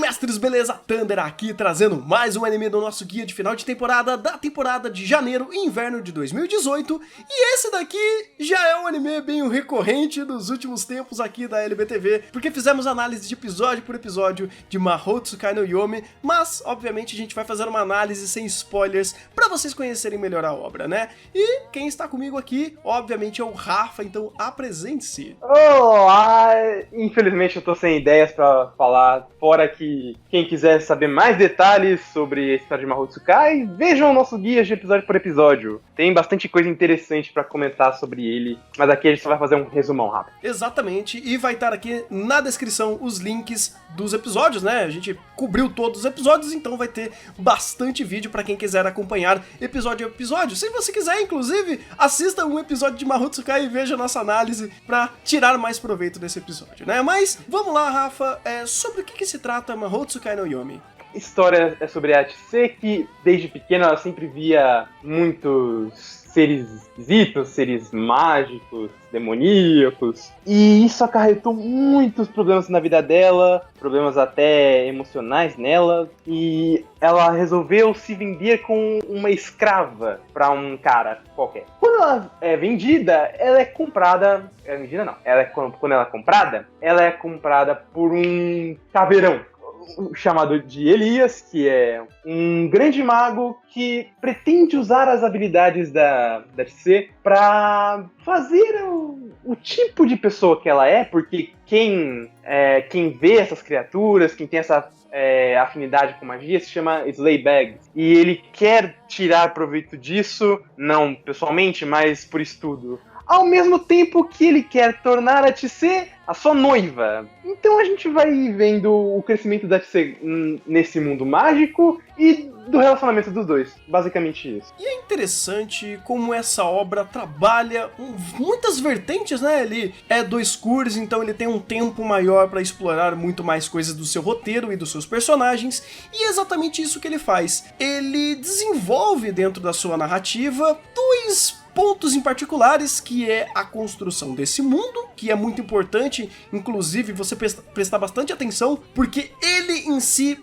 mestres, beleza? Thunder aqui, trazendo mais um anime do nosso guia de final de temporada, da temporada de janeiro e inverno de 2018. E esse daqui já é um anime bem recorrente dos últimos tempos aqui da LBTV, porque fizemos análise de episódio por episódio de Mahou Tsukai no Yomi, mas, obviamente, a gente vai fazer uma análise sem spoilers pra vocês conhecerem melhor a obra, né? E quem está comigo aqui, obviamente, é o Rafa, então apresente-se. Olá! Infelizmente eu tô sem ideias pra falar, fora que quem quiser saber mais detalhes sobre a história de Mahou Tsukai, vejam o nosso guia de episódio por episódio. Tem bastante coisa interessante pra comentar sobre ele, mas aqui a gente só vai fazer um resumão rápido. Exatamente, e vai estar aqui na descrição os links dos episódios, né? A gente cobriu todos os episódios, então vai ter bastante vídeo pra quem quiser acompanhar episódio a episódio. Se você quiser, inclusive, assista um episódio de Mahou Tsukai e veja a nossa análise pra tirar mais proveito desse episódio, né? Mas, vamos lá, Rafa, sobre o que se trata Mahou Tsukai no Yomi? A história é sobre a Chise, que desde pequena ela sempre via muitos seres esquisitos, seres mágicos, demoníacos, e isso acarretou muitos problemas na vida dela, problemas até emocionais nela, e ela resolveu se vender com uma escrava para um cara qualquer. Quando ela é vendida, ela é comprada, quando ela é comprada por um caveirão chamado de Elias, que é um grande mago que pretende usar as habilidades da Chise para fazer o tipo de pessoa que ela é, porque quem vê essas criaturas, quem tem essa afinidade com magia, se chama Slaybags. E ele quer tirar proveito disso, não pessoalmente, mas por estudo. Ao mesmo tempo que ele quer tornar a Chise a sua noiva. Então a gente vai vendo o crescimento da Chise nesse mundo mágico e do relacionamento dos dois. Basicamente isso. E é interessante como essa obra trabalha muitas vertentes, né? Ele é 2 cures, então ele tem um tempo maior para explorar muito mais coisas do seu roteiro e dos seus personagens. E é exatamente isso que ele faz. Ele desenvolve dentro da sua narrativa 2 pontos em particulares, que é a construção desse mundo, que é muito importante, inclusive você prestar bastante atenção, porque ele em si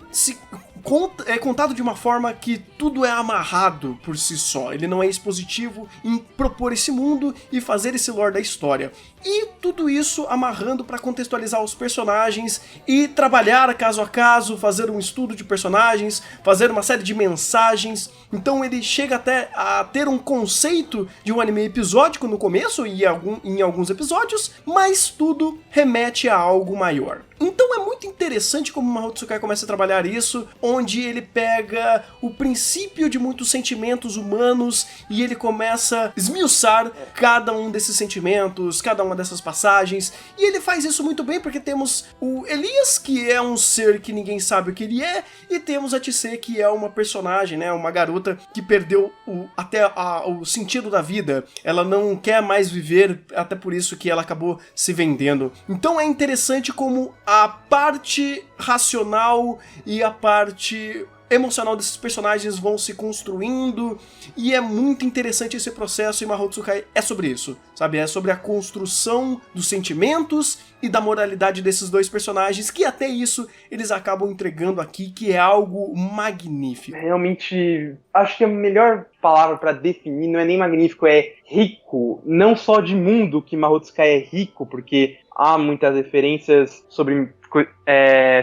é contado de uma forma que tudo é amarrado por si só. Ele não é expositivo em propor esse mundo e fazer esse lore da história. E tudo isso amarrando para contextualizar os personagens e trabalhar caso a caso, fazer um estudo de personagens, fazer uma série de mensagens. Então ele chega até a ter um conceito de um anime episódico no começo e em alguns episódios, mas tudo remete a algo maior. Então é muito interessante como Mahou Tsukai começa a trabalhar isso, onde ele pega o princípio de muitos sentimentos humanos e ele começa a esmiuçar cada um desses sentimentos, cada uma dessas passagens, e ele faz isso muito bem porque temos o Elias, que é um ser que ninguém sabe o que ele é, e temos a Chise, que é uma personagem, né, uma garota que perdeu o sentido da vida. Ela não quer mais viver, até por isso que ela acabou se vendendo. Então é interessante como a parte racional e a parte emocional desses personagens vão se construindo, e é muito interessante esse processo, e Mahou Tsukai é sobre isso, sabe? É sobre a construção dos sentimentos e da moralidade desses 2 personagens, que até isso eles acabam entregando aqui, que é algo magnífico. Realmente, acho que a melhor palavra pra definir não é nem magnífico, é rico. Não só de mundo que Mahou Tsukai é rico, porque há muitas referências sobre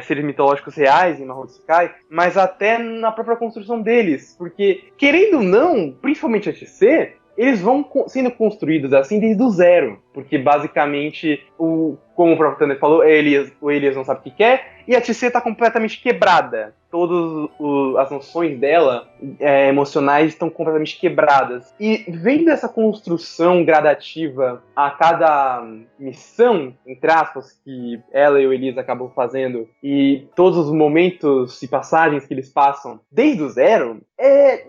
seres mitológicos reais em Mahou Tsukai, mas até na própria construção deles, porque, querendo ou não, principalmente a Chise, eles vão sendo construídos assim desde o zero, porque basicamente, como o próprio Thunder falou, o Elias não sabe o que quer, e a Chise está completamente quebrada. Todas as noções dela, emocionais, estão completamente quebradas. E vendo essa construção gradativa a cada missão, entre aspas, que ela e o Elias acabam fazendo, e todos os momentos e passagens que eles passam desde o zero,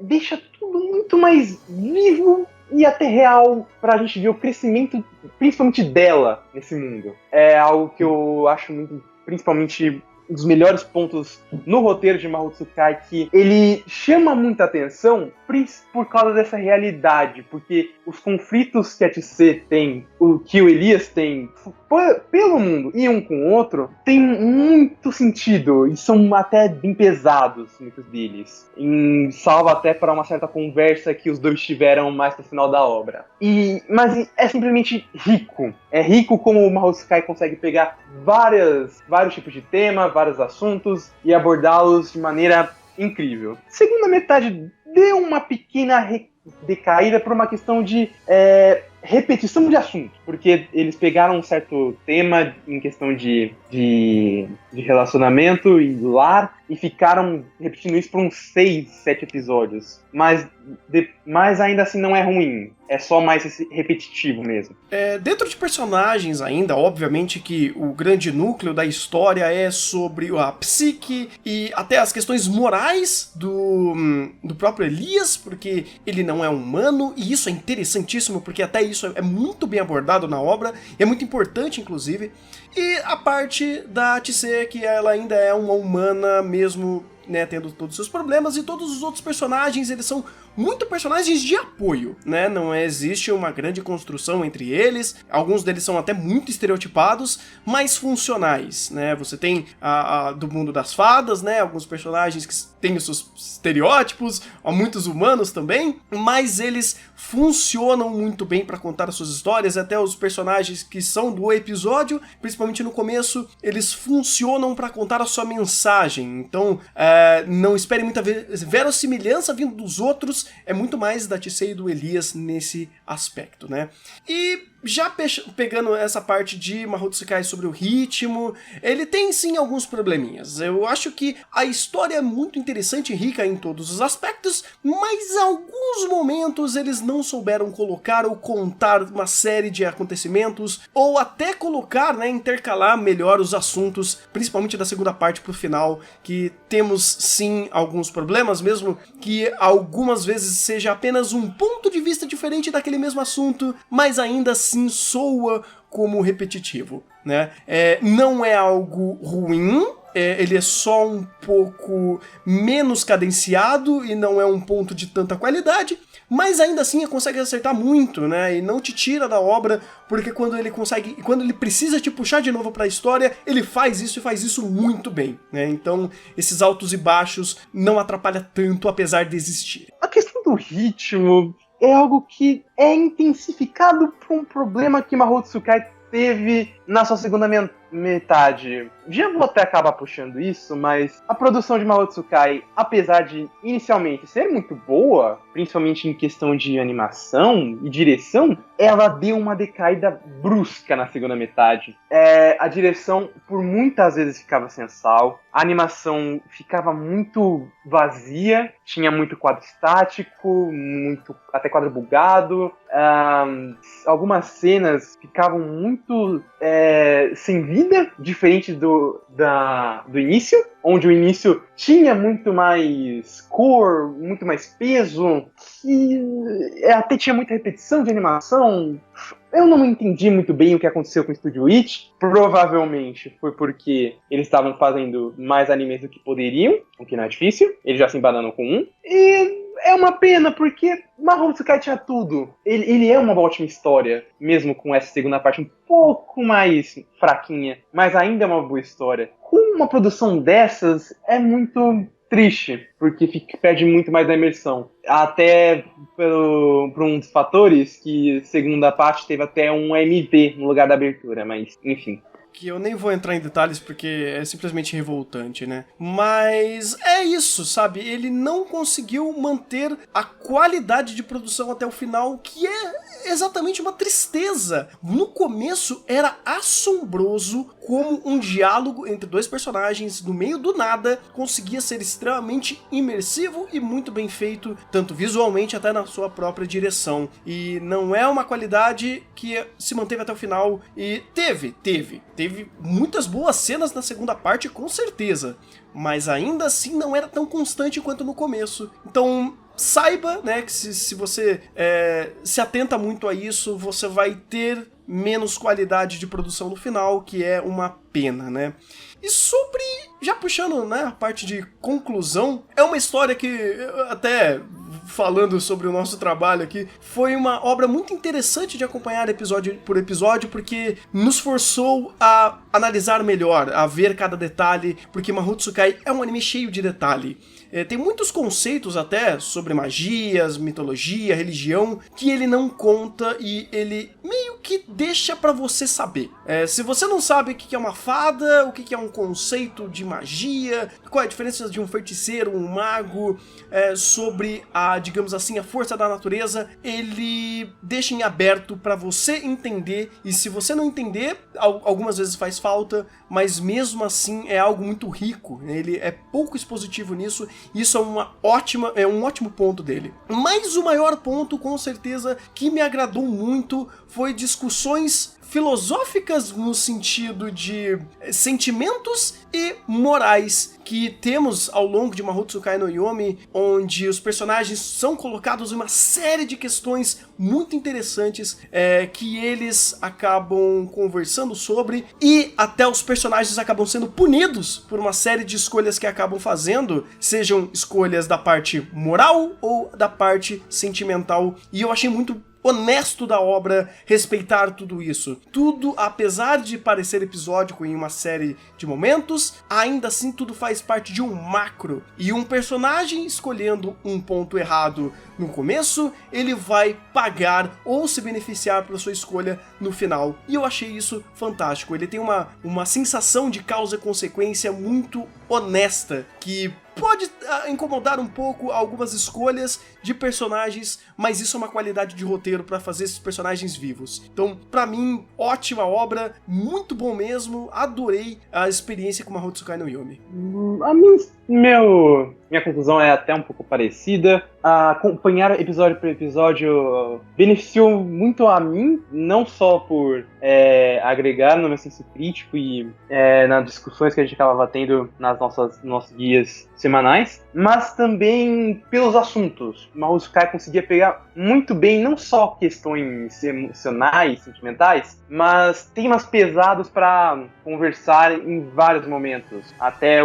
deixa tudo muito mais vivo e até real pra gente ver o crescimento, principalmente dela, nesse mundo. É algo que eu acho muito, principalmente, um dos melhores pontos no roteiro de Mahou Tsukai, que ele chama muita atenção por causa dessa realidade, porque os conflitos que a Chise tem, que o Elias tem, pelo mundo e um com o outro, tem muito sentido, e são até bem pesados, muitos deles. Salva até para uma certa conversa que os dois tiveram mais no final da obra. Mas é simplesmente rico. É rico como o Mahotsukai consegue pegar vários tipos de tema, vários assuntos, e abordá-los de maneira incrível. Segunda metade deu uma pequena decaída por uma questão de repetição de assunto, porque eles pegaram um certo tema em questão de relacionamento e lar e ficaram repetindo isso por uns 6, 7 episódios. Mas ainda assim não é ruim. É só mais repetitivo mesmo. Dentro de personagens ainda, obviamente que o grande núcleo da história é sobre a psique e até as questões morais do próprio Elias, porque ele não é humano, e isso é interessantíssimo, porque até isso é muito bem abordado na obra, e é muito importante, inclusive. E a parte da Chise, que ela ainda é uma humana mesmo, né, tendo todos os seus problemas, e todos os outros personagens, eles são muito personagens de apoio, né? Não existe uma grande construção entre eles, alguns deles são até muito estereotipados, mas funcionais, né? Você tem do mundo das fadas, né? Alguns personagens que têm os seus estereótipos, muitos humanos também, mas eles funcionam muito bem para contar as suas histórias, até os personagens que são do episódio, principalmente no começo, eles funcionam para contar a sua mensagem, então não espere muita verossimilhança vindo dos outros, é muito mais da Chise e do Elias nesse aspecto, né? E já pegando essa parte de Mahotsukai sobre o ritmo, ele tem sim alguns probleminhas. Eu acho que a história é muito interessante e rica em todos os aspectos, mas em alguns momentos eles não souberam colocar ou contar uma série de acontecimentos, ou até colocar, né, intercalar melhor os assuntos, principalmente da segunda parte pro final, que temos sim alguns problemas, mesmo que algumas vezes seja apenas um ponto de vista diferente daquele mesmo assunto, mas ainda assim soa como repetitivo, né? Não é algo ruim, ele é só um pouco menos cadenciado e não é um ponto de tanta qualidade, mas ainda assim ele consegue acertar muito, né? E não te tira da obra, porque quando ele precisa te puxar de novo pra história, ele faz isso e faz isso muito bem, né? Então, esses altos e baixos não atrapalham tanto, apesar de existir. A questão do ritmo é algo que é intensificado por um problema que Mahotsukai teve na sua segunda metade. Já vou até acabar puxando isso, mas a produção de Mahotsukai, apesar de inicialmente ser muito boa, principalmente em questão de animação e direção, ela deu uma decaída brusca na segunda metade. A direção por muitas vezes ficava sem sal, a animação ficava muito vazia, tinha muito quadro estático, muito até quadro bugado, algumas cenas ficavam muito sem vida, diferente do início, onde o início tinha muito mais cor, muito mais peso, que até tinha muita repetição de animação. Eu não entendi muito bem o que aconteceu com o Studio Witch. Provavelmente foi porque eles estavam fazendo mais animes do que poderiam, o que não é difícil. Eles já se embanaram com um. E é uma pena, porque Mahotsukai tinha tudo. Ele é uma ótima história, mesmo com essa segunda parte um pouco mais fraquinha. Mas ainda é uma boa história. Com uma produção dessas, é muito triste, porque perde muito mais da imersão. Até por um dos fatores que, segundo a parte, teve até um AMV no lugar da abertura, mas enfim. Que eu nem vou entrar em detalhes porque é simplesmente revoltante, né? Mas é isso, sabe? Ele não conseguiu manter a qualidade de produção até o final, que é exatamente uma tristeza. No começo era assombroso como um diálogo entre dois personagens no meio do nada conseguia ser extremamente imersivo e muito bem feito, tanto visualmente até na sua própria direção. E não é uma qualidade que se manteve até o final. E teve muitas boas cenas na segunda parte, com certeza, mas ainda assim não era tão constante quanto no começo. Então saiba, né, que se você se atenta muito a isso, você vai ter menos qualidade de produção no final, que é uma pena, né? E sobre, já puxando, né, a parte de conclusão, é uma história que até falando sobre o nosso trabalho aqui, foi uma obra muito interessante de acompanhar episódio por episódio, porque nos forçou a analisar melhor, a ver cada detalhe, porque Mahotsukai é um anime cheio de detalhe. Tem muitos conceitos até sobre magias, mitologia, religião, que ele não conta e ele meio que deixa pra você saber. Se você não sabe o que é uma fada, o que é um conceito de magia, qual é a diferença de um feiticeiro, um mago, sobre a, digamos assim, a força da natureza, ele deixa em aberto pra você entender, e se você não entender, algumas vezes faz falta, mas mesmo assim é algo muito rico, ele é pouco expositivo nisso. Isso é um ótimo ponto dele. Mas o maior ponto, com certeza, que me agradou muito foi discussões filosóficas no sentido de sentimentos e morais que temos ao longo de Mahotsukai no Yomi, onde os personagens são colocados em uma série de questões muito interessantes que eles acabam conversando sobre, e até os personagens acabam sendo punidos por uma série de escolhas que acabam fazendo, sejam escolhas da parte moral ou da parte sentimental, e eu achei muito honesto da obra respeitar tudo isso. Tudo, apesar de parecer episódico em uma série de momentos, ainda assim tudo faz parte de um macro. E um personagem escolhendo um ponto errado no começo, ele vai pagar ou se beneficiar pela sua escolha no final. E eu achei isso fantástico. Ele tem uma sensação de causa e consequência muito honesta, que pode incomodar um pouco algumas escolhas de personagens, mas isso é uma qualidade de roteiro para fazer esses personagens vivos. Então, pra mim, ótima obra, muito bom mesmo, adorei a experiência com Mahotsukai no Yomi. Minha conclusão é até um pouco parecida. Acompanhar episódio por episódio beneficiou muito a mim, não só por agregar no meu senso crítico e nas discussões que a gente acabava tendo nas nossos guias semanais, mas também pelos assuntos. Mahotsukai conseguia pegar muito bem não só questões emocionais, sentimentais, mas temas pesados para conversar em vários momentos. Até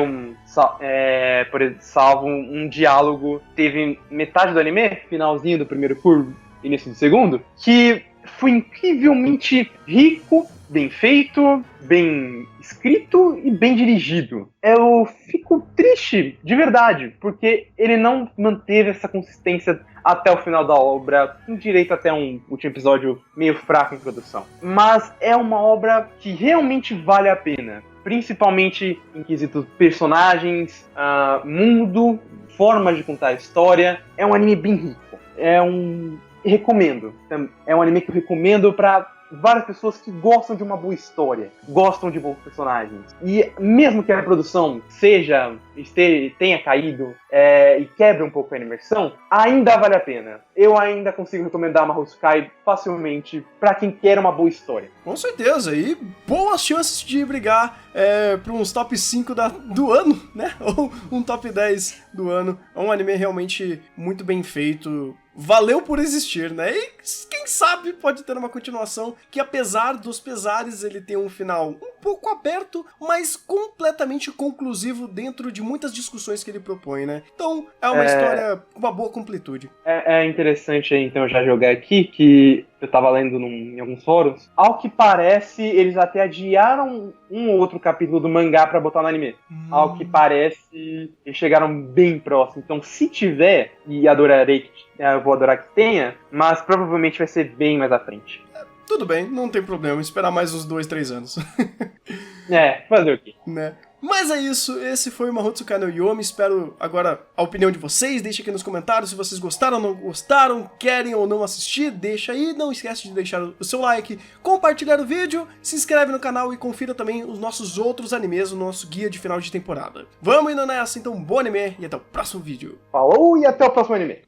salvo um diálogo, teve metade do anime, finalzinho do primeiro curso, início do segundo, que foi incrivelmente rico, bem feito, bem escrito e bem dirigido. Eu fico triste, de verdade, porque ele não manteve essa consistência até o final da obra, com direito até um último episódio meio fraco em produção. Mas é uma obra que realmente vale a pena, principalmente em quesito personagens, mundo, formas de contar a história. É um anime bem rico. Recomendo. É um anime que eu recomendo para várias pessoas que gostam de uma boa história, gostam de bons personagens. E mesmo que a produção tenha caído e quebre um pouco a imersão, ainda vale a pena. Eu ainda consigo recomendar Mahotsukai facilmente para quem quer uma boa história. Com certeza, e boas chances de brigar para uns top 5 do ano, né? Ou um top 10 do ano. É um anime realmente muito bem feito. Valeu por existir, né? E quem sabe pode ter uma continuação que, apesar dos pesares, ele tem um final um pouco aberto, mas completamente conclusivo dentro de muitas discussões que ele propõe, né? Então, é uma história com uma boa completude. É interessante, então, já jogar aqui, que eu tava lendo em alguns fóruns. Ao que parece, eles até adiaram um ou outro capítulo do mangá pra botar no anime. Ao que parece, eles chegaram bem próximo. Então, se tiver, e eu vou adorar que tenha, mas provavelmente vai ser bem mais à frente. Tudo bem, não tem problema, esperar mais uns 2-3 anos. Fazer o quê? Né? Mas é isso, esse foi o Mahotsukai no Yomi. Espero agora a opinião de vocês. Deixa aqui nos comentários se vocês gostaram ou não gostaram, querem ou não assistir, deixa aí. Não esquece de deixar o seu like, compartilhar o vídeo, se inscreve no canal e confira também os nossos outros animes, o nosso guia de final de temporada. Vamos indo nessa, então bom anime e até o próximo vídeo. Falou e até o próximo anime.